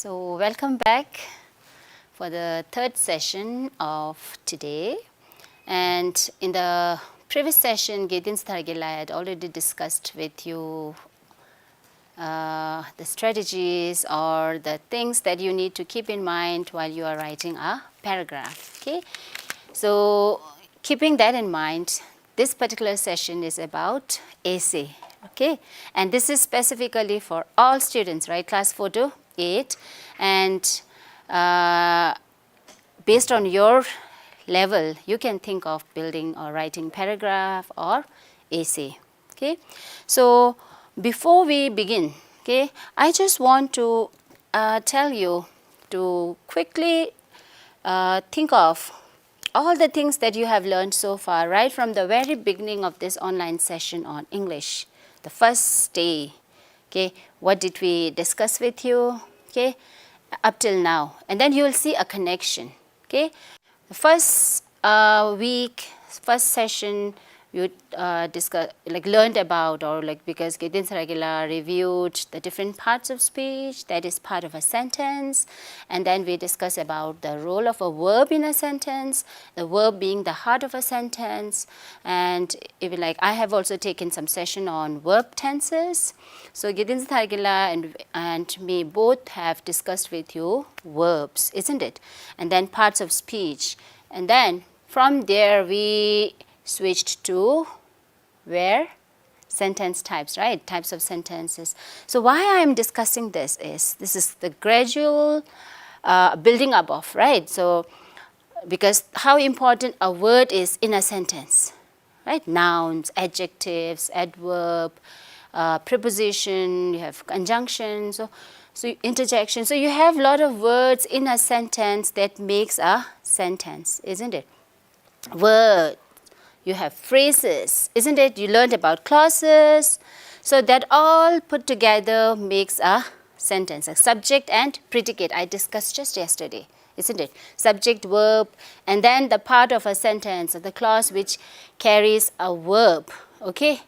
So welcome back for the third session of today. And in the previous session, Gedin Stargila had already discussed with you the strategies or the things that you need to keep in mind while you are writing a paragraph. Okay, so keeping that in mind, this particular session is about essay. Okay, and this is specifically for all students, right? Class 4 to 8, and based on your level, you can think of building or writing paragraph or essay. Okay, so before we begin, okay, I just want to tell you to quickly think of all the things that you have learned so far, right from the very beginning of this online session on English, the first day. Okay, what did we discuss with you? Okay, up till now, and then you will see a connection. Okay, the first week, first session, you learned about, or because Gedin Saragila reviewed the different parts of speech that is part of a sentence, and then we discussed about the role of a verb in a sentence, the verb being the heart of a sentence, and even I have also taken some session on verb tenses. So Gedin Saragila and me both have discussed with you verbs, isn't it? And then parts of speech, and then from there we switched to where? Sentence types, right? Types of sentences. So why I am discussing this is the gradual building up of, right? So because how important a word is in a sentence, right? Nouns, adjectives, adverb, preposition, you have conjunction, so interjection. So you have a lot of words in a sentence that makes a sentence, isn't it? Word. You have phrases, isn't it? You learned about clauses. So that all put together makes a sentence, a subject and predicate. I discussed just yesterday, isn't it? Subject, verb, and then the part of a sentence, or the clause which carries a verb, okay,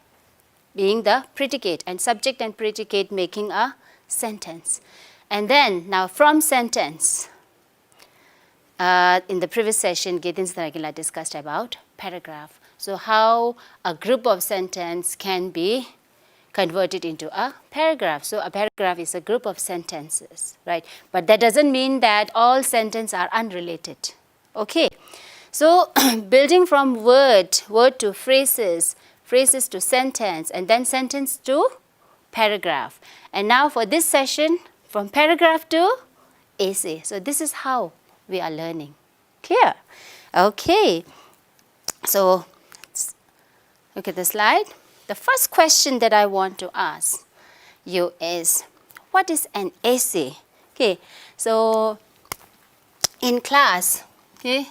being the predicate, and subject and predicate making a sentence. And then now from sentence, in the previous session, Gedin Saragila discussed about paragraph. So how a group of sentence can be converted into a paragraph. So a paragraph is a group of sentences, right? But that doesn't mean that all sentences are unrelated. Okay. So building from word to phrases, phrases to sentence, and then sentence to paragraph. And now for this session, from paragraph to essay. So this is how we are learning. Clear? Okay. So look at the slide. The first question that I want to ask you is, what is an essay? Okay. So in class, okay.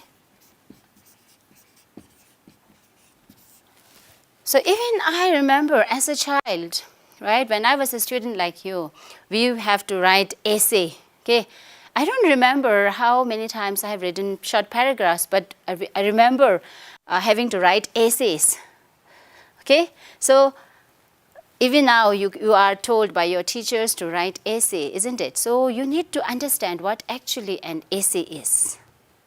So even I remember as a child, right, when I was a student like you, we have to write essay. Okay. I don't remember how many times I have written short paragraphs, but I remember having to write essays. Okay, so even now you are told by your teachers to write essay, isn't it? So you need to understand what actually an essay is.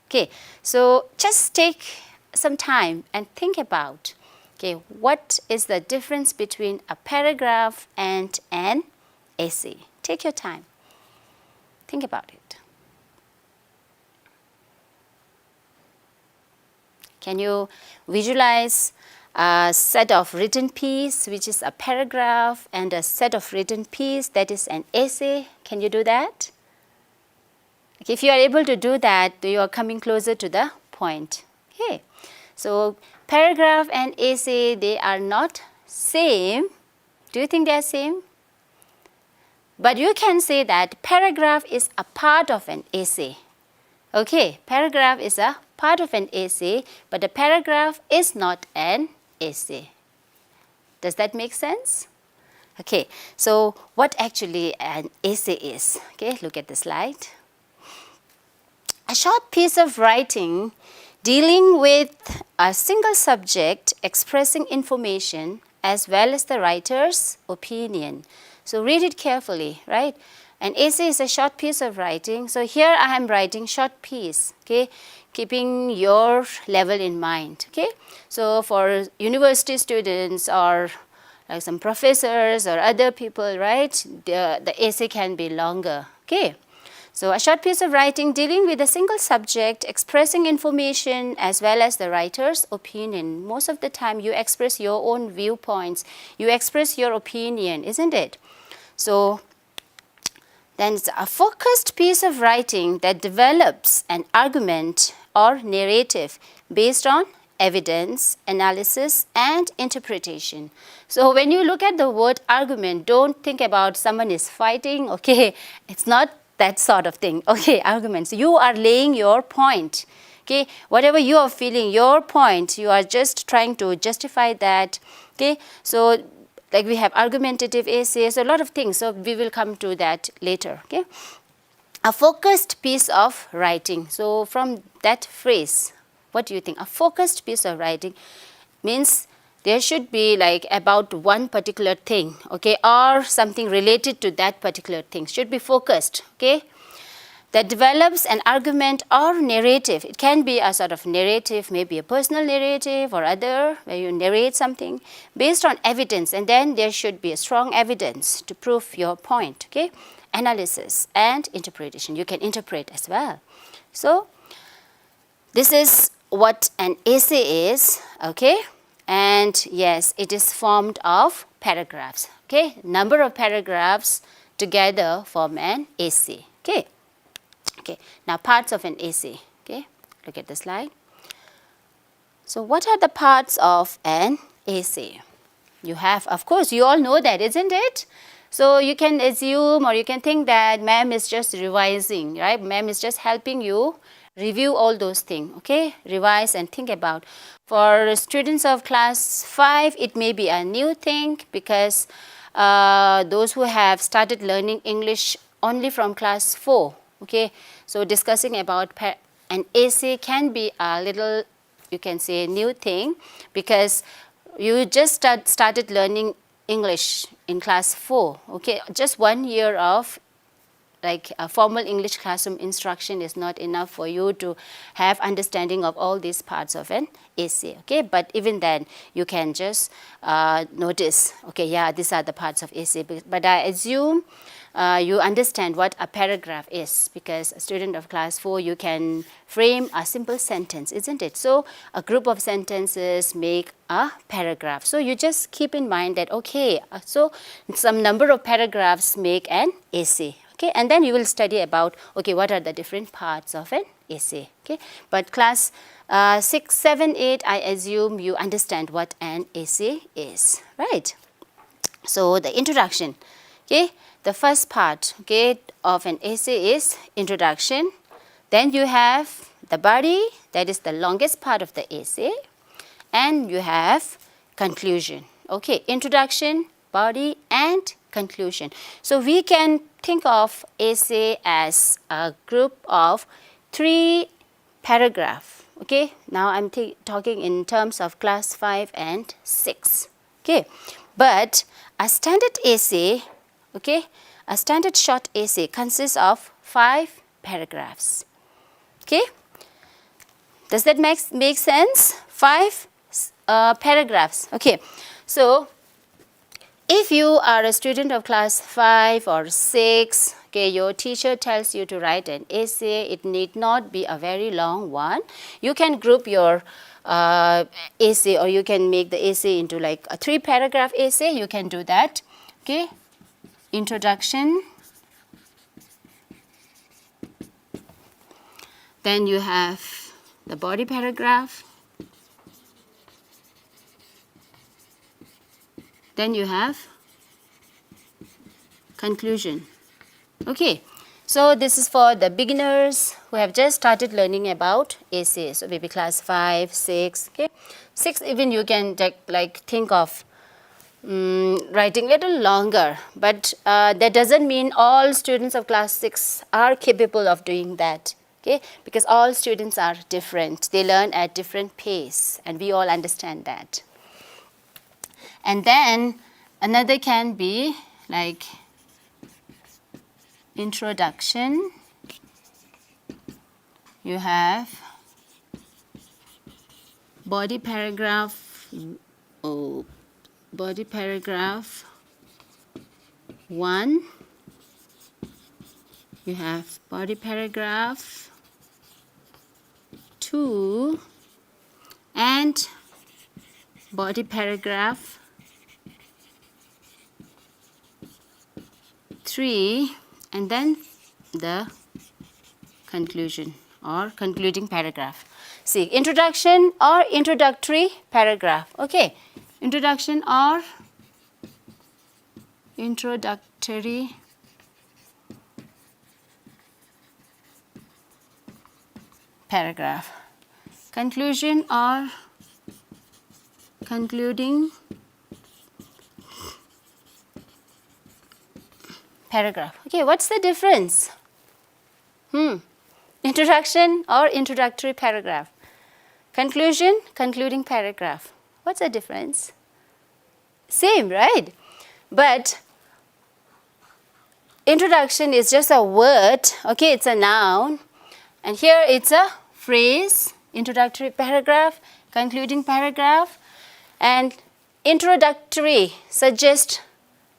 Okay, so just take some time and think about, okay, what is the difference between a paragraph and an essay? Take your time. Think about it. Can you visualize a set of written piece, which is a paragraph, and a set of written piece that is an essay? Can you do that? Okay, if you are able to do that, you are coming closer to the point. Okay, so paragraph and essay, they are not same. Do you think they are same? But you can say that paragraph is a part of an essay. Okay, paragraph is a part of an essay, but a paragraph is not an essay. Does that make sense? Okay, so what actually an essay is? Okay, look at the slide. A short piece of writing dealing with a single subject expressing information as well as the writer's opinion. So read it carefully, right? An essay is a short piece of writing. So here I am writing short piece, okay, keeping your level in mind, okay. So for university students or like some professors or other people, right, the essay can be longer, okay. So a short piece of writing dealing with a single subject, expressing information as well as the writer's opinion. Most of the time you express your own viewpoints, you express your opinion, isn't it? So then it's a focused piece of writing that develops an argument or narrative based on evidence, analysis, and interpretation. So when you look at the word argument, don't think about someone is fighting, okay? It's not that sort of thing, okay? Arguments. You are laying your point, okay? Whatever you are feeling, your point, you are just trying to justify that, okay? So like we have argumentative essays, a lot of things. So we will come to that later, okay? A focused piece of writing. So from that phrase, what do you think? A focused piece of writing means there should be like about one particular thing, okay, or something related to that particular thing. Should be focused, okay, that develops an argument or narrative. It can be a sort of narrative, maybe a personal narrative or other, where you narrate something based on evidence, and then there should be a strong evidence to prove your point, okay. Analysis and interpretation. You can interpret as well. So this is what an essay is, okay. And yes, it is formed of paragraphs, okay. Number of paragraphs together form an essay, okay. Okay, now parts of an essay, okay. Look at the slide. So what are the parts of an essay? You have, of course, you all know that, isn't it? So you can assume or you can think that ma'am is just revising, right? Ma'am is just helping you review all those things, okay? Revise and think about. For students of class 5, it may be a new thing because those who have started learning English only from class 4, okay? So discussing about an essay can be a little, you can say, new thing because you just started learning English in class 4, okay? Just 1 year of like a formal English classroom instruction is not enough for you to have understanding of all these parts of an essay, okay? But even then, you can just notice, okay, yeah, these are the parts of essay. But I assume you understand what a paragraph is because a student of class 4, you can frame a simple sentence, isn't it? So a group of sentences make a paragraph. So you just keep in mind that, okay, so some number of paragraphs make an essay. Okay, and then you will study about, okay, what are the different parts of an essay, okay. But class 6, 7, 8, I assume you understand what an essay is, right? So the introduction, okay, the first part, okay, of an essay is introduction. Then you have the body, that is the longest part of the essay, and you have conclusion, okay, introduction, body, and conclusion. So we can think of essay as a group of 3 paragraphs, okay. Now I'm talking in terms of class 5 and 6, okay. But a standard essay, okay, a standard short essay consists of 5 paragraphs, okay. Does that make sense? 5 paragraphs, okay. So if you are a student of class 5 or 6, okay, your teacher tells you to write an essay, it need not be a very long one. You can group your essay, or you can make the essay into like a 3 paragraph essay. You can do that, okay. Introduction, then you have the body paragraph, then you have conclusion, okay. So this is for the beginners who have just started learning about essays. So maybe class 5, 6, okay. 6 even you can like think of writing a little longer, but that doesn't mean all students of class 6 are capable of doing that, okay, because all students are different. They learn at different pace, and we all understand that. And then another can be like introduction, you have body paragraph, body paragraph 1, you have body paragraph 2, and body paragraph 3, and then the conclusion or concluding paragraph. See, introduction or introductory paragraph. Okay, introduction or introductory paragraph. Conclusion or concluding paragraph. Okay, what's the difference? Introduction or introductory paragraph. Conclusion, concluding paragraph. What's the difference? Same, right? But introduction is just a word, okay, it's a noun. And here it's a phrase, introductory paragraph, concluding paragraph. And introductory suggests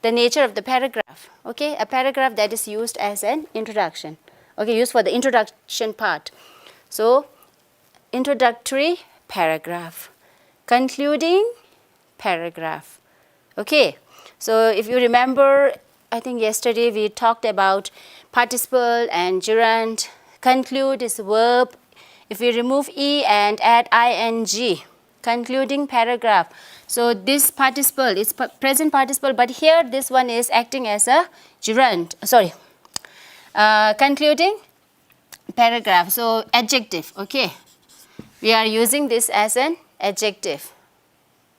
the nature of the paragraph, okay, a paragraph that is used as an introduction, okay, used for the introduction part. So, introductory paragraph, concluding paragraph, okay. So, if you remember, I think yesterday we talked about participle and gerund. Conclude is verb. If we remove E and add ing, concluding paragraph. So this participle is present participle, but here this one is acting as a gerund. Concluding paragraph. So adjective. Okay, we are using this as an adjective.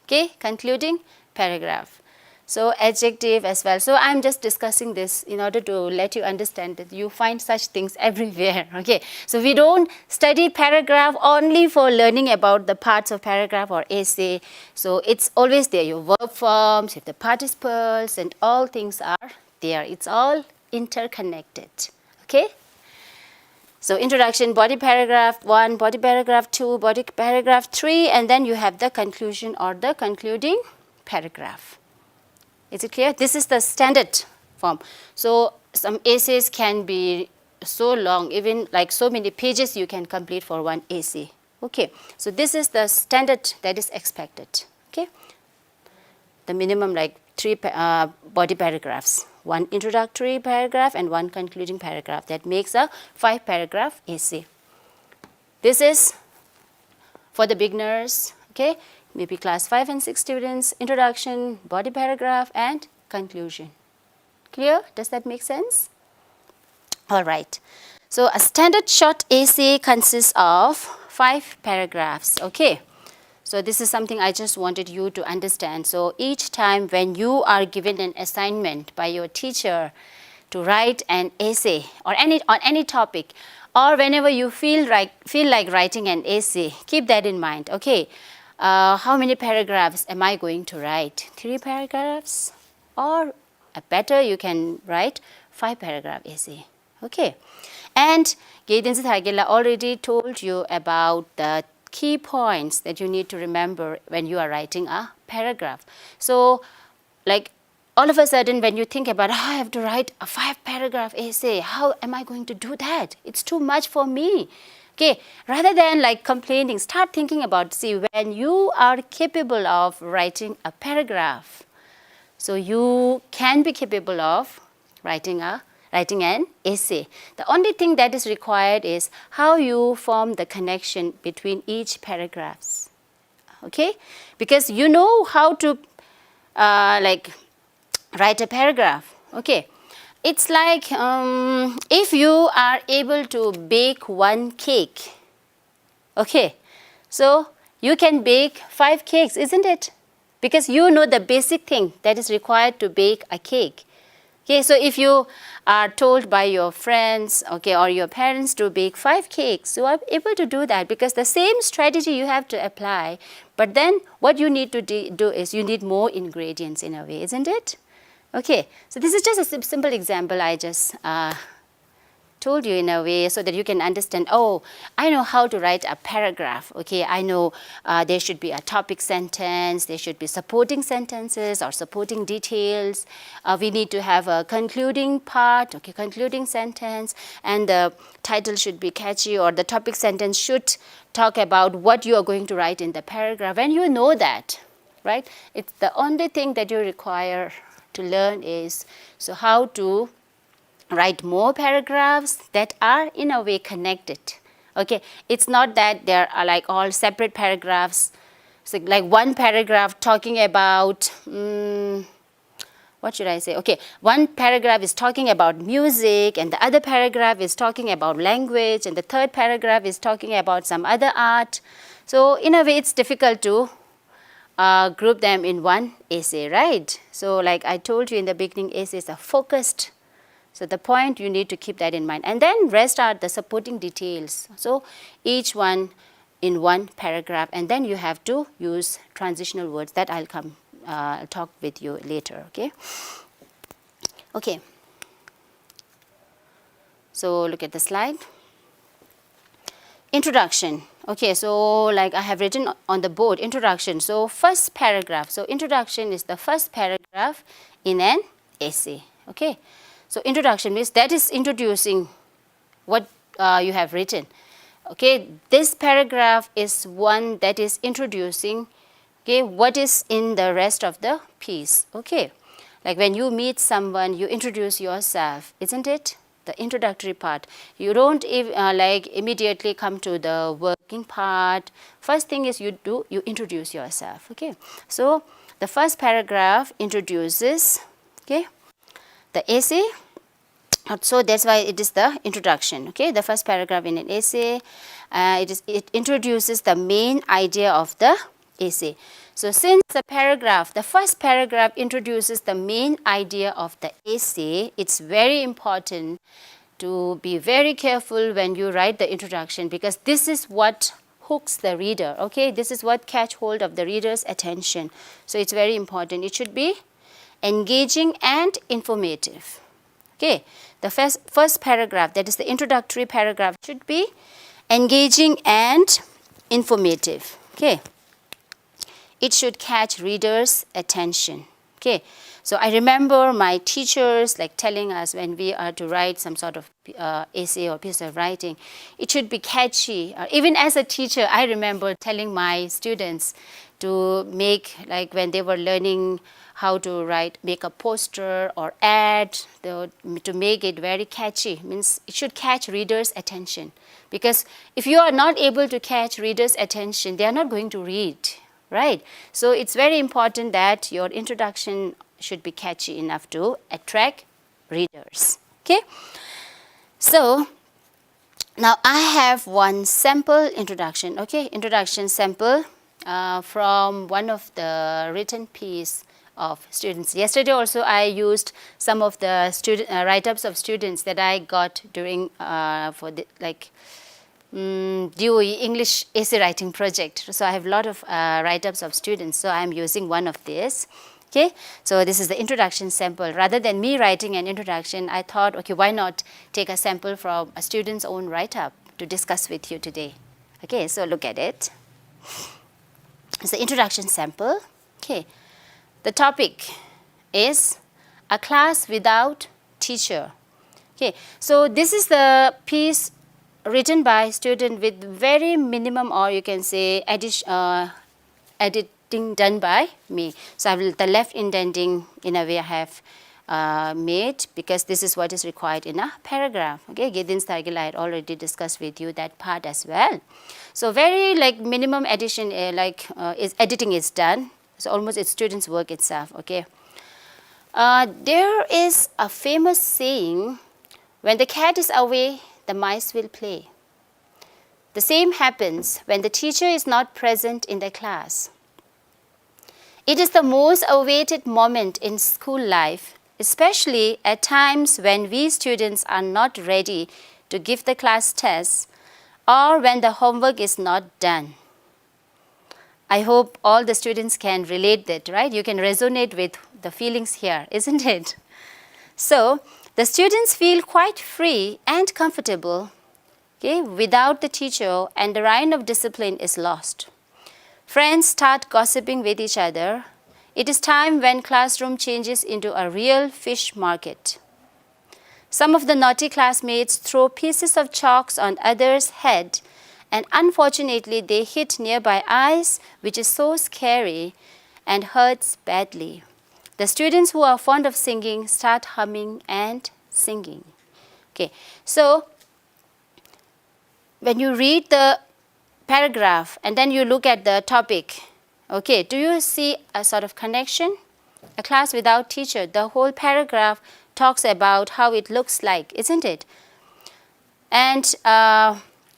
Okay, concluding paragraph. So adjective as well. So I'm just discussing this in order to let you understand that you find such things everywhere. Okay, so we don't study paragraph only for learning about the parts of paragraph or essay. So it's always there, your verb forms, the participles, and all things are there. It's all interconnected. Okay. So introduction, body paragraph 1, body paragraph 2, body paragraph 3, and then you have the conclusion or the concluding paragraph. Is it clear? This is the standard form. So some essays can be so long, even like so many pages you can complete for one essay. Okay, so this is the standard that is expected. Okay, the minimum like 3 body paragraphs, 1 introductory paragraph and 1 concluding paragraph. That makes a 5 paragraph essay. This is for the beginners. Okay. Maybe class 5 and 6 students, introduction, body paragraph, and conclusion. Clear? Does that make sense? All right. So a standard short essay consists of 5 paragraphs. Okay. So this is something I just wanted you to understand. So each time when you are given an assignment by your teacher to write an essay or on any topic, or whenever you feel like writing an essay, keep that in mind. Okay. How many paragraphs am I going to write? 3 paragraphs? Or better, you can write 5 paragraph essay. Okay. And Gaydin Thagila already told you about the key points that you need to remember when you are writing a paragraph. So, like all of a sudden when you think about, I have to write a 5 paragraph essay, how am I going to do that? It's too much for me. Okay, rather than like complaining, start thinking about, see, when you are capable of writing a paragraph, so you can be capable of writing an essay. The only thing that is required is how you form the connection between each paragraphs. Okay, because you know how to like write a paragraph. Okay. It's like if you are able to bake 1 cake, okay, so you can bake 5 cakes, isn't it? Because you know the basic thing that is required to bake a cake. Okay, so if you are told by your friends, okay, or your parents to bake 5 cakes, you are able to do that because the same strategy you have to apply, but then what you need to do is you need more ingredients in a way, isn't it? Okay, so this is just a simple example I just told you in a way so that you can understand, oh, I know how to write a paragraph. Okay, I know there should be a topic sentence, there should be supporting sentences or supporting details. We need to have a concluding part, okay, concluding sentence, and the title should be catchy, or the topic sentence should talk about what you are going to write in the paragraph. And you know that, right? It's the only thing that you require to learn is so how to write more paragraphs that are in a way connected. Okay, it's not that there are like all separate paragraphs. So like one paragraph talking about what should I say? Okay, one paragraph is talking about music, and the other paragraph is talking about language, and the third paragraph is talking about some other art. So in a way, it's difficult to group them in one essay, right? So like I told you in the beginning, essays are focused. So the point, you need to keep that in mind. And then rest are the supporting details. So each one in one paragraph, and then you have to use transitional words that I'll come talk with you later, okay? Okay. So look at the slide. Introduction. Okay, so like I have written on the board, introduction. So first paragraph. So introduction is the first paragraph in an essay, okay? So introduction means that is introducing what you have written. Okay, this paragraph is one that is introducing, okay, what is in the rest of the piece. Okay, like when you meet someone, you introduce yourself, isn't it? The introductory part. You don't like immediately come to the working part. First thing is you introduce yourself. Okay, so the first paragraph introduces, okay, the essay. So that's why it is the introduction. Okay, the first paragraph in an essay, it introduces the main idea of the essay. So since the first paragraph introduces the main idea of the essay, it's very important to be very careful when you write the introduction, because this is what hooks the reader. Okay, this is what catch hold of the reader's attention. So it's very important. It should be engaging and informative. Okay, the first paragraph, that is the introductory paragraph, should be engaging and informative. Okay, it should catch readers' attention. Okay, so I remember my teachers like telling us when we are to write some sort of essay or piece of writing, it should be catchy. Even as a teacher, I remember telling my students to make, like when they were learning how to make a poster or ad, to make it very catchy, means it should catch readers' attention. Because if you are not able to catch readers' attention, they are not going to read, right? So it's very important that your introduction should be catchy enough to attract readers. Okay? So now I have one sample introduction, okay? Introduction sample from one of the written piece of students. Yesterday also I used some of the student write-ups of students that I got during for the DOE English essay writing project. So I have a lot of write-ups of students, so I am using one of these. Okay, so this is the introduction sample. Rather than me writing an introduction, I thought, okay, why not take a sample from a student's own write-up to discuss with you today. Okay, so look at it. It's the introduction sample. Okay. The topic is a class without teacher. Okay, so this is the piece written by student with very minimum, or you can say editing done by me. So I will the left indenting in a way I have made, because this is what is required in a paragraph. Okay, Gedin Stargil, I had already discussed with you that part as well. So very like minimum addition, editing is done. So almost it's students' work itself, okay. There is a famous saying, when the cat is away, the mice will play. The same happens when the teacher is not present in the class. It is the most awaited moment in school life, especially at times when we students are not ready to give the class tests or when the homework is not done. I hope all the students can relate that, right? You can resonate with the feelings here, isn't it? So the students feel quite free and comfortable, okay, without the teacher, and the line of discipline is lost. Friends start gossiping with each other. It is time when classroom changes into a real fish market. Some of the naughty classmates throw pieces of chalks on others' head, and unfortunately they hit nearby eyes, which is so scary and hurts badly. The students who are fond of singing start humming and singing. Okay, so when you read the paragraph and then you look at the topic, okay, do you see a sort of connection? A class without teacher, the whole paragraph talks about how it looks like, isn't it? And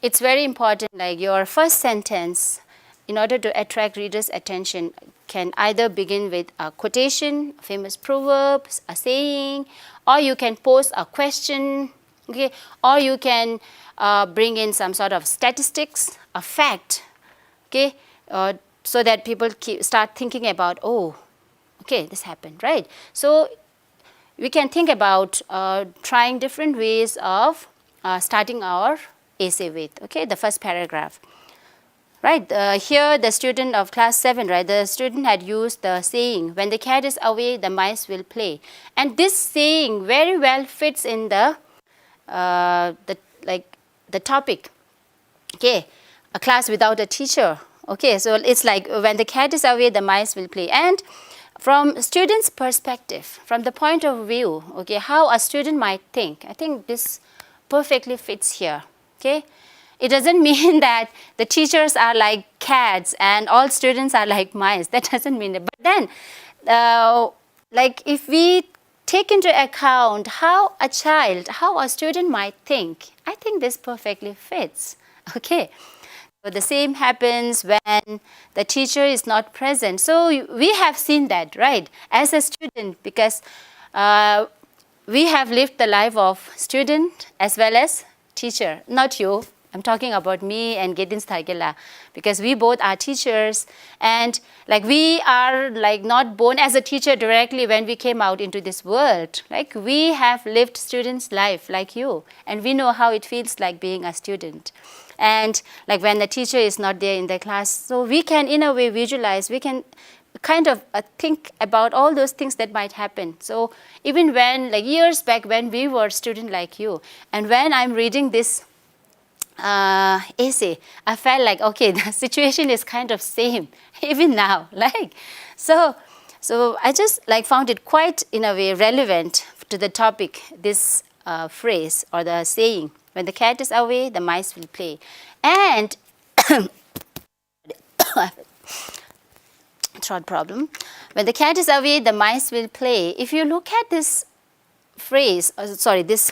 it's very important, like your first sentence, in order to attract readers' attention, can either begin with a quotation, a famous proverb, a saying, or you can pose a question, okay, or you can bring in some sort of statistics, a fact, okay, so that people start thinking about, oh, okay, this happened, right? So we can think about trying different ways of starting our essay with, okay, the first paragraph. Right, here the student of class 7, right, the student had used the saying, when the cat is away, the mice will play. And this saying very well fits in the topic, okay, a class without a teacher. Okay, so it's like when the cat is away, the mice will play. And from student's perspective, from the point of view, okay, how a student might think, I think this perfectly fits here, okay. It doesn't mean that the teachers are like cats and all students are like mice. That doesn't mean it. But then, like if we take into account how a child, how a student might think, I think this perfectly fits, okay. So the same happens when the teacher is not present. So we have seen that, right, as a student, because we have lived the life of student as well as teacher. Not you, I'm talking about me and Gedin Stagela, because we both are teachers, and like we are like not born as a teacher directly when we came out into this world. Like we have lived student's life like you, and we know how it feels like being a student. And like when the teacher is not there in the class, so we can in a way visualize, we can kind of think about all those things that might happen. So even when like years back when we were student like you, and when I'm reading this essay, I felt like, okay, the situation is kind of same even now, like so I just like found it quite in a way relevant to the topic, this phrase or the saying, when the cat is away, the mice will play. And throat problem, when the cat is away, the mice will play. If you look at this phrase, this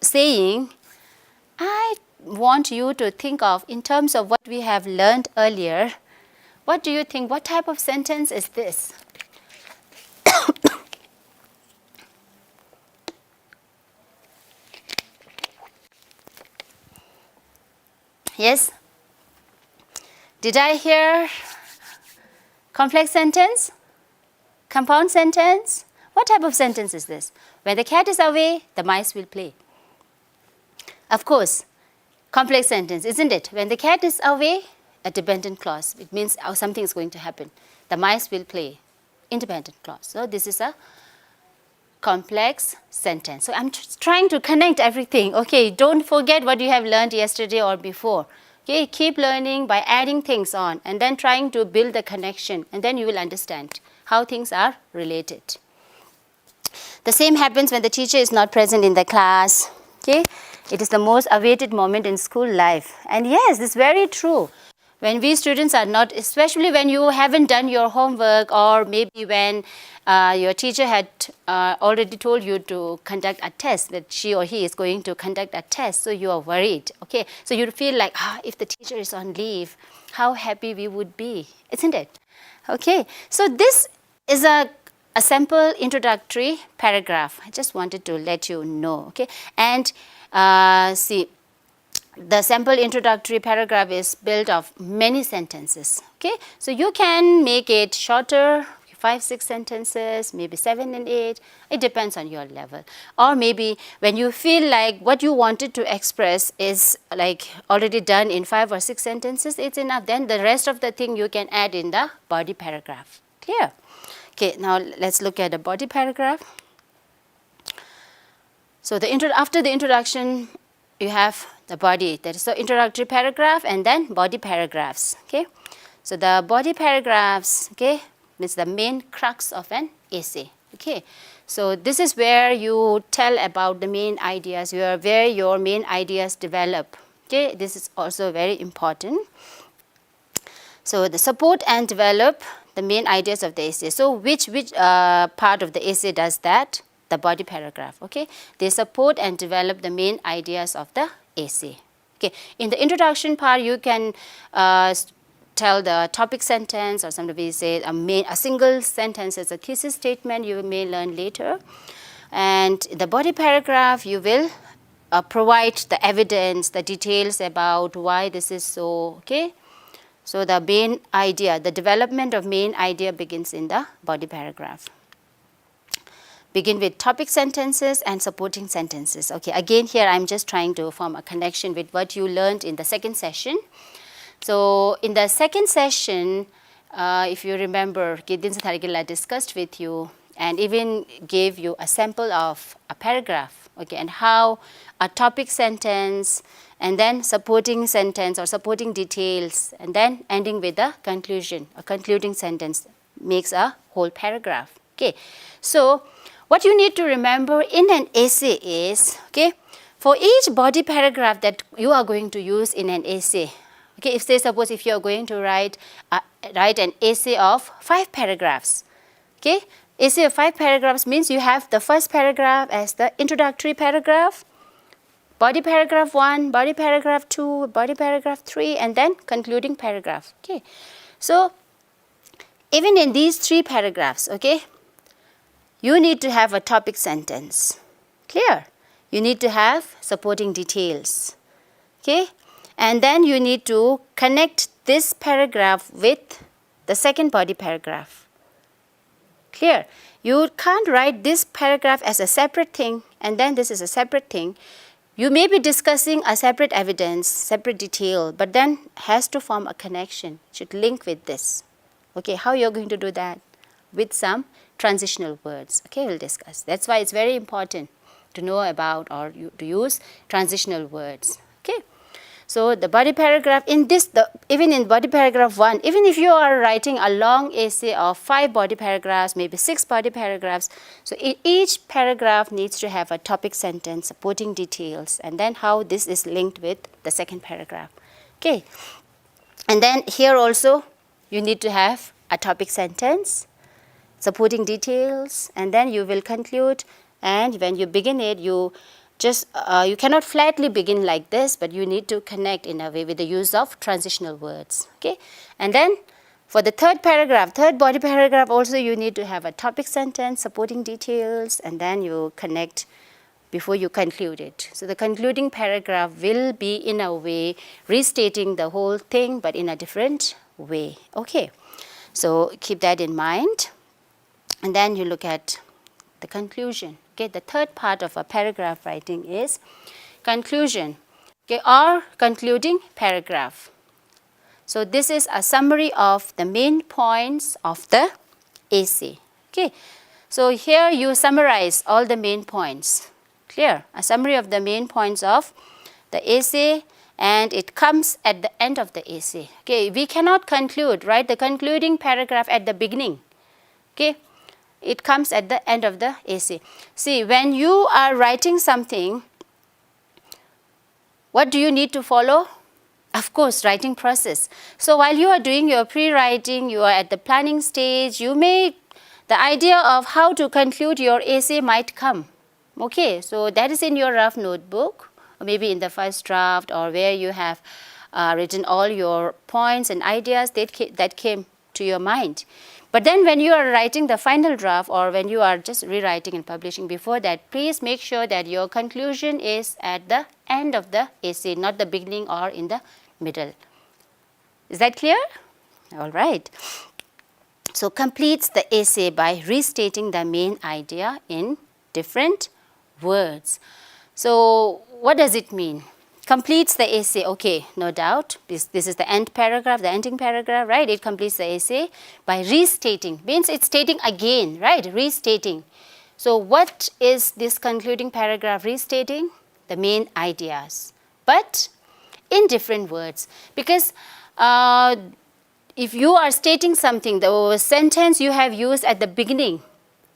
saying, I want you to think of in terms of what we have learned earlier. What do you think? What type of sentence is this? Yes? Did I hear complex sentence? Compound sentence? What type of sentence is this? When the cat is away, the mice will play. Of course, complex sentence, isn't it? When the cat is away, a dependent clause. It means something is going to happen. The mice will play. Independent clause. So this is a complex sentence. So I'm trying to connect everything. Okay, don't forget what you have learned yesterday or before. Okay, keep learning by adding things on and then trying to build the connection, and then you will understand how things are related. The same happens when the teacher is not present in the class. Okay, it is the most awaited moment in school life. And yes, this is very true. When we students are not, especially when you haven't done your homework, or maybe when your teacher had already told you to conduct a test, that she or he is going to conduct a test, so you are worried, okay? So you feel like, if the teacher is on leave, how happy we would be, isn't it? Okay, so this is a sample introductory paragraph. I just wanted to let you know, okay? And see, the sample introductory paragraph is built of many sentences, okay? So you can make it shorter, 5, 6 sentences, maybe 7 and 8. It depends on your level. Or maybe when you feel like what you wanted to express is like already done in 5 or 6 sentences, it's enough. Then the rest of the thing you can add in the body paragraph. Clear? Okay, now let's look at the body paragraph. So after the introduction, you have the body. That is the introductory paragraph and then body paragraphs. Okay. So the body paragraphs, okay, is the main crux of an essay. Okay. So this is where you tell about the main ideas, where your main ideas develop. Okay. This is also very important. So the support and develop the main ideas of the essay. So which part of the essay does that? The body paragraph. Okay. They support and develop the main ideas of the essay. Okay. In the introduction part, you can tell the topic sentence, or somebody say a single sentence as a thesis statement you may learn later. And the body paragraph, you will provide the evidence, the details about why this is so. Okay. So the main idea, the development of main idea begins in the body paragraph. Begin with topic sentences and supporting sentences. Okay, again here I'm just trying to form a connection with what you learned in the second session. So in the second session, if you remember, Gideon Satharigila discussed with you and even gave you a sample of a paragraph, okay, and how a topic sentence and then supporting sentence or supporting details and then ending with a conclusion, a concluding sentence makes a whole paragraph. Okay, so what you need to remember in an essay is, okay, for each body paragraph that you are going to use in an essay, okay, if say suppose if you are going to write an essay of 5 paragraphs, okay, essay of 5 paragraphs means you have the first paragraph as the introductory paragraph, body paragraph 1, body paragraph 2, body paragraph 3, and then concluding paragraph. Okay, so even in these 3 paragraphs, okay, you need to have a topic sentence. Clear? You need to have supporting details. Okay? And then you need to connect this paragraph with the second body paragraph. Clear? You can't write this paragraph as a separate thing and then this is a separate thing. You may be discussing a separate evidence, separate detail, but then has to form a connection, should link with this. Okay, how you're going to do that? With some transitional words. Okay, we'll discuss. That's why it's very important to know about or to use transitional words. Okay, so the body paragraph in this, even in body paragraph 1, even if you are writing a long essay of 5 body paragraphs, maybe 6 body paragraphs, so each paragraph needs to have a topic sentence, supporting details, and then how this is linked with the second paragraph. Okay, and then here also you need to have a topic sentence, supporting details, and then you will conclude. And when you begin it, you just you cannot flatly begin like this, but you need to connect in a way with the use of transitional words. Okay, and then for the third paragraph, third body paragraph, also you need to have a topic sentence, supporting details, and then you connect before you conclude it. So the concluding paragraph will be in a way restating the whole thing, but in a different way. Okay, so keep that in mind. And then you look at the conclusion. Okay, the third part of a paragraph writing is conclusion, okay, or concluding paragraph. So this is a summary of the main points of the essay. Okay, so here you summarize all the main points. Clear? A summary of the main points of the essay, and it comes at the end of the essay. Okay, we cannot conclude, right, the concluding paragraph at the beginning. Okay, it comes at the end of the essay. See, when you are writing something, what do you need to follow? Of course, writing process. So while you are doing your pre-writing, you are at the planning stage, the idea of how to conclude your essay might come. Okay, so that is in your rough notebook, or maybe in the first draft, or where you have written all your points and ideas that came to your mind. But then when you are writing the final draft, or when you are just rewriting and publishing, before that, please make sure that your conclusion is at the end of the essay, not the beginning or in the middle. Is that clear? All right. So completes the essay by restating the main idea in different words. So what does it mean? Completes the essay, okay, no doubt. This is the end paragraph, the ending paragraph, right? It completes the essay by restating. Means it's stating again, right? Restating. So what is this concluding paragraph restating? The main ideas, but in different words. Because if you are stating something, the sentence you have used at the beginning,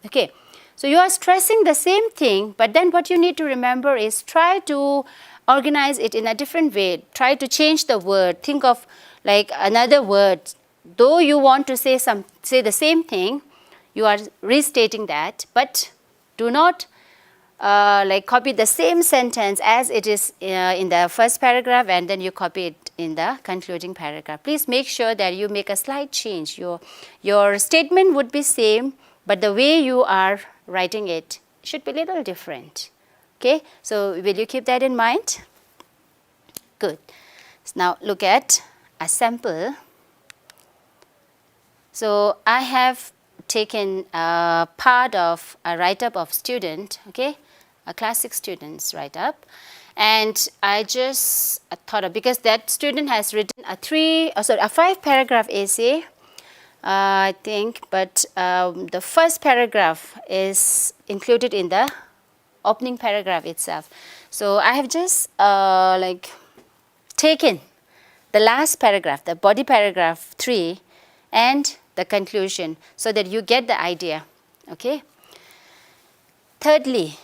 okay, so you are stressing the same thing, but then what you need to remember is try to organize it in a different way. Try to change the word. Think of like another word. Though you want to say the same thing, you are restating that, but do not like copy the same sentence as it is in the first paragraph and then you copy it in the concluding paragraph. Please make sure that you make a slight change. Your statement would be same, but the way you are writing it should be a little different. Okay, so will you keep that in mind? Good. So now look at a sample. So I have taken a part of a write-up of student, okay, a class 6 student's write-up, and I just thought of, because that student has written a 5-paragraph essay, I think, but the first paragraph is included in the opening paragraph itself. So I have just like taken the last paragraph, the body paragraph 3, and the conclusion, so that you get the idea. Okay. Thirdly,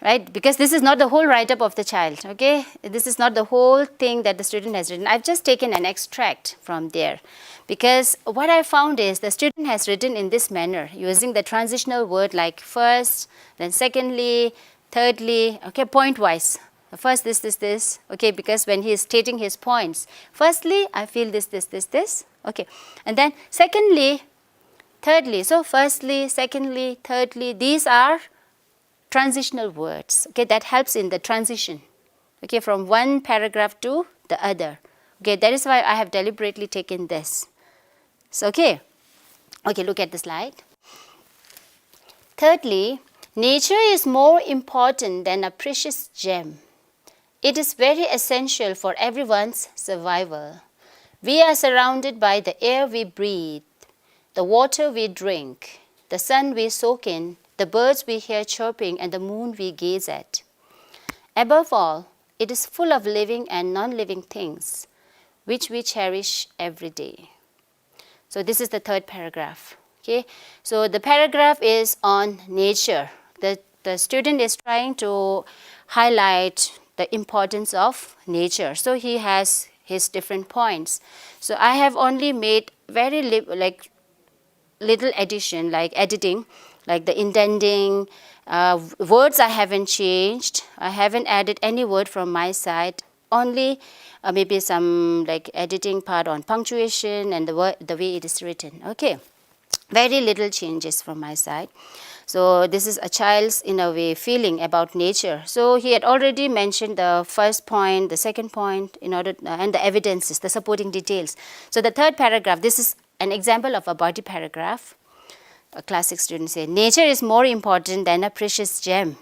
right, because this is not the whole write-up of the child. Okay, this is not the whole thing that the student has written. I've just taken an extract from there, because what I found is the student has written in this manner, using the transitional word like first, then secondly, thirdly, okay, point wise. First this, okay, because when he is stating his points, firstly, I feel this, okay, and then secondly, thirdly. So firstly, secondly, thirdly, these are transitional words, okay, that helps in the transition, okay, from one paragraph to the other. Okay, that is why I have deliberately taken this. So, okay, look at the slide. Thirdly, nature is more important than a precious gem. It is very essential for everyone's survival. We are surrounded by the air we breathe, the water we drink, the sun we soak in, the birds we hear chirping, and the moon we gaze at. Above all, it is full of living and non-living things, which we cherish every day. So this is the third paragraph. Okay, so the paragraph is on nature. The student is trying to highlight the importance of nature. So he has his different points. So I have only made very little addition, like editing, like the indenting, words I haven't changed. I haven't added any word from my side, only maybe some like editing part on punctuation and the way it is written. Okay, very little changes from my side. So this is a child's, in a way, feeling about nature. So he had already mentioned the first point, the second point, in order and the evidences, the supporting details. So the third paragraph, this is an example of a body paragraph. A classic student say, nature is more important than a precious gem.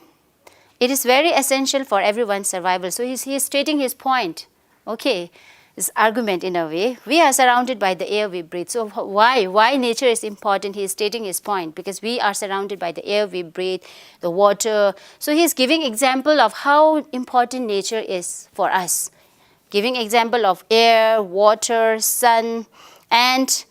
It is very essential for everyone's survival. So he is stating his point. Okay, his argument in a way. We are surrounded by the air we breathe. So why nature is important? He is stating his point, because we are surrounded by the air we breathe, the water. So he is giving example of how important nature is for us. Giving example of air, water, sun, and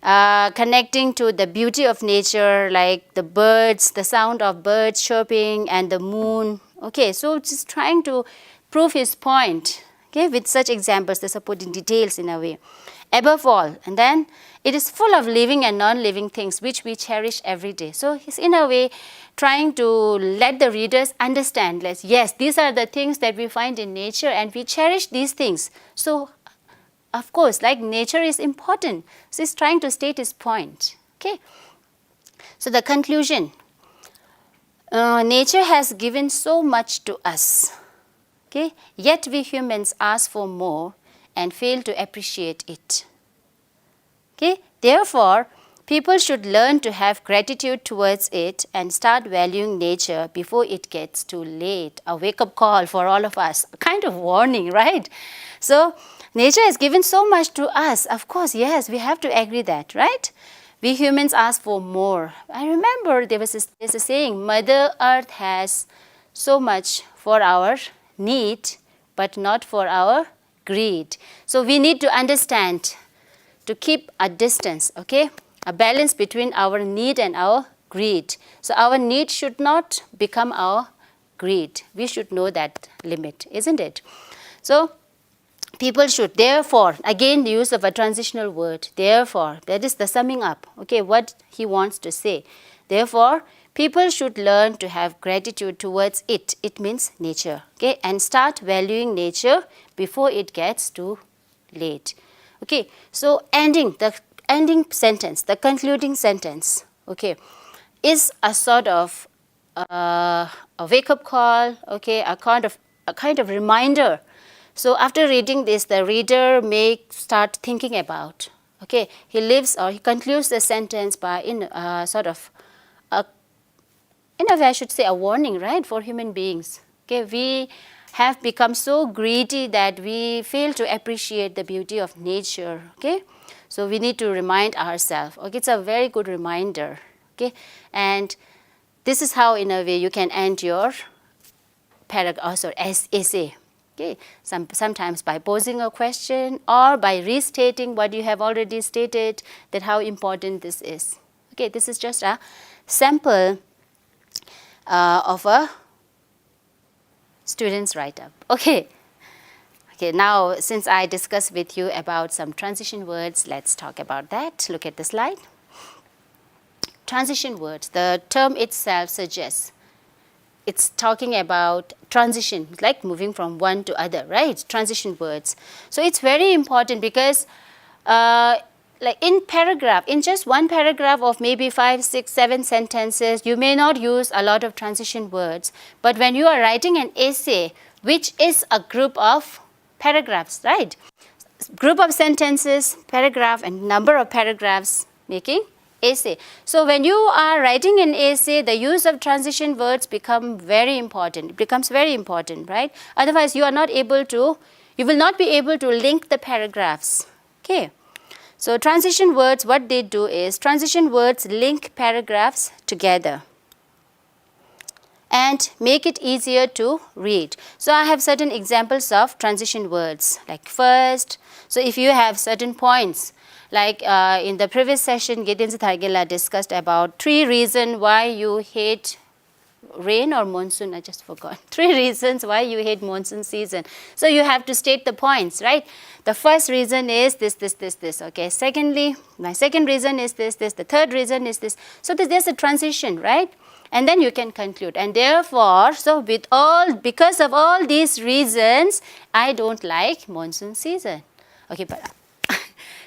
connecting to the beauty of nature, like the birds, the sound of birds chirping, and the moon. Okay, so just trying to prove his point, okay, with such examples, the supporting details in a way. Above all, and then it is full of living and non-living things which we cherish every day. So he's in a way trying to let the readers understand, like, yes, these are the things that we find in nature and we cherish these things. So of course, like nature is important. So he's trying to state his point. Okay. So the conclusion, nature has given so much to us. Okay. Yet we humans ask for more and fail to appreciate it. Okay. Therefore, People should learn to have gratitude towards it and start valuing nature before it gets too late. A wake-up call for all of us, a kind of warning, right? So nature has given so much to us. Of course, yes, we have to agree that, right? We humans ask for more. I remember there's a saying, Mother Earth has so much for our need, but not for our greed. So we need to understand, to keep a distance, okay? A balance between our need and our greed. So our need should not become our greed. We should know that limit, isn't it? So people should, therefore, again the use of a transitional word, therefore, that is the summing up, okay, what he wants to say. Therefore, people should learn to have gratitude towards it. It means nature, okay, and start valuing nature before it gets too late. Okay, so the ending sentence, the concluding sentence, okay, is a sort of a wake-up call, okay, a kind of reminder. So after reading this, the reader may start thinking about, okay, he concludes the sentence by in a way I should say a warning, right, for human beings. Okay, we have become so greedy that we fail to appreciate the beauty of nature, okay. So we need to remind ourselves, okay, it's a very good reminder, okay. And this is how, in a way, you can end your essay, okay. Sometimes by posing a question or by restating what you have already stated, that how important this is. Okay, this is just a sample of a student's write-up. Okay. Okay, now since I discussed with you about some transition words, let's talk about that. Look at the slide. Transition words, the term itself suggests it's talking about transition, like moving from one to other, right? Transition words. So it's very important because like in just one paragraph of maybe 5, 6, 7 sentences, you may not use a lot of transition words. But when you are writing an essay, which is a group of paragraphs, right? Group of sentences, paragraph, and number of paragraphs making essay. So when you are writing an essay, the use of transition words becomes very important. It becomes very important, right? Otherwise, you will not be able to link the paragraphs. Okay. So transition words, what they do is, transition words link paragraphs together and make it easier to read. So I have certain examples of transition words, like first. So if you have certain points, like in the previous session, Gedinsi Thargela discussed about 3 reasons why you hate rain or monsoon, I just forgot. 3 reasons why you hate monsoon season. So you have to state the points, right? The first reason is this, okay. Secondly, my second reason is this, the third reason is this. So there's a transition, right? And then you can conclude. And therefore, so because of all these reasons, I don't like monsoon season. Okay, but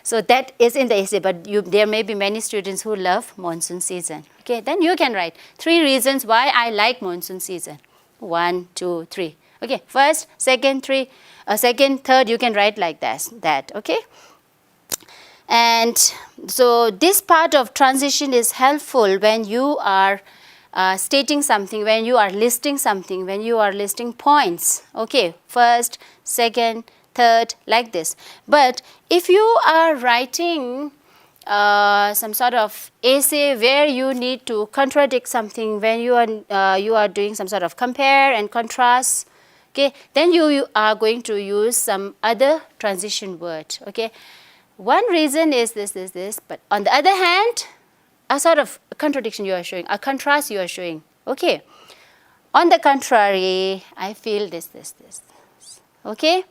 so that is in the essay, but there may be many students who love monsoon season. Okay, then you can write 3 reasons why I like monsoon season. 1, 2, 3. Okay, first, second, third, you can write like that, okay? And so this part of transition is helpful when you are stating something, when you are listing something, when you are listing points. Okay, first, second, third, like this. But if you are writing some sort of essay where you need to contradict something, when you are doing some sort of compare and contrast, okay, then you are going to use some other transition word. Okay, one reason is this, but on the other hand, a sort of contradiction you are showing, a contrast you are showing. Okay, on the contrary, I feel this. Okay.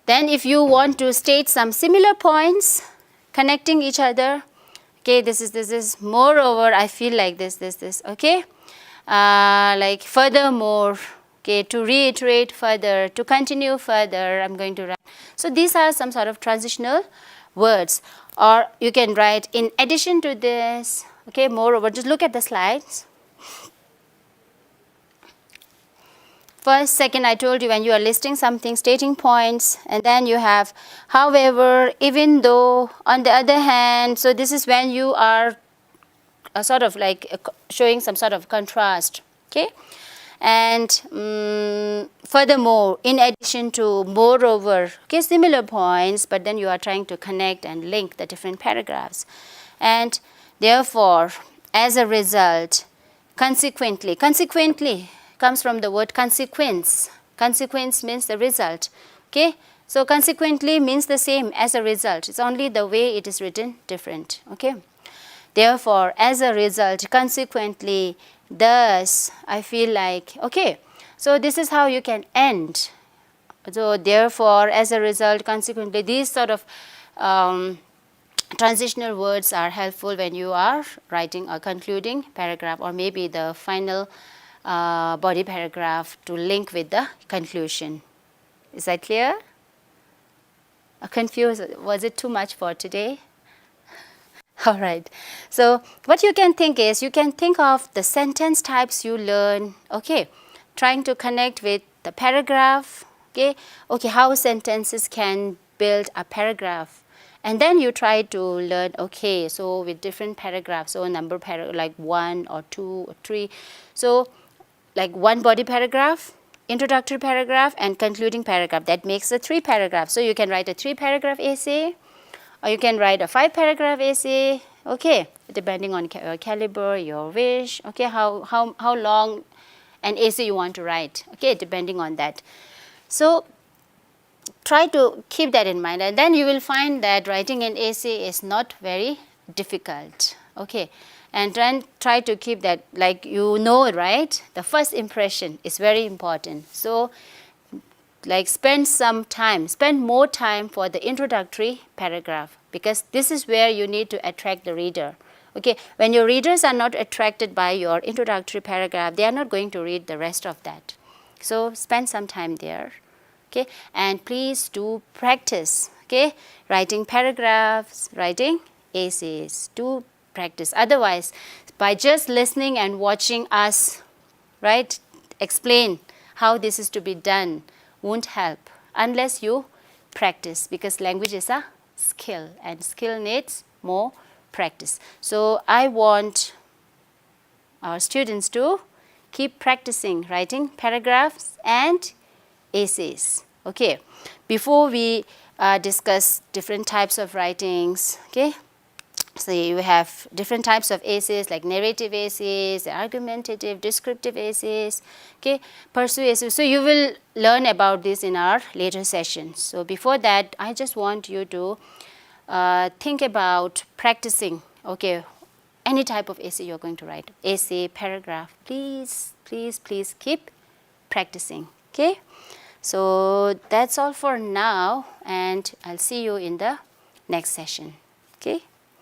Then if you want to state some similar points connecting each other, okay, this is moreover, I feel like this, okay, like furthermore, okay, to reiterate further, to continue further, I'm going to write. So these are some sort of transitional words, or you can write in addition to this, okay, moreover. Just look at the slides. first, second, I told you when you are listing something, stating points, and then you have however, even though, on the other hand. So this is when you are sort of like showing some sort of contrast, okay? And furthermore, in addition to, moreover, okay, similar points, but then you are trying to connect and link the different paragraphs. And therefore, as a result, consequently comes from the word consequence. Consequence means the result, okay? So consequently means the same as a result. It's only the way it is written different, okay? Therefore, as a result, consequently, thus, I feel like, okay, so this is how you can end. So therefore, as a result, consequently, these sort of transitional words are helpful when you are writing a concluding paragraph, or maybe the final body paragraph to link with the conclusion. Is that clear? Confused? Was it too much for today? All right. So what you can think is, you can think of the sentence types you learn, okay, trying to connect with the paragraph, okay, how sentences can build a paragraph. And then you try to learn, okay, so with different paragraphs, so number like 1 or 2 or 3. So like one body paragraph, introductory paragraph, and concluding paragraph. That makes a 3 paragraphs. So you can write a 3 paragraph essay, or you can write a 5 paragraph essay, okay, depending on your caliber, your wish, okay, how long an essay you want to write, okay, depending on that. So try to keep that in mind, and then you will find that writing an essay is not very difficult, okay. And then try to keep that, like, you know, right, the first impression is very important. So like spend more time for the introductory paragraph, because this is where you need to attract the reader, okay. When your readers are not attracted by your introductory paragraph, they are not going to read the rest of that. So spend some time there, okay. And please do practice, okay, writing paragraphs, writing essays. Do practice. Otherwise, by just listening and watching us, right, explain how this is to be done won't help unless you practice, because language is a skill, and skill needs more practice. So I want our students to keep practicing writing paragraphs and essays, okay. Before we discuss different types of writings, okay, so you have different types of essays, like narrative essays, argumentative, descriptive essays, okay, persuasive. So you will learn about this in our later sessions. So before that, I just want you to think about practicing, okay, any type of essay you're going to write, essay, paragraph. Please, please, please keep practicing, okay. So that's all for now, and I'll see you in the next session, okay.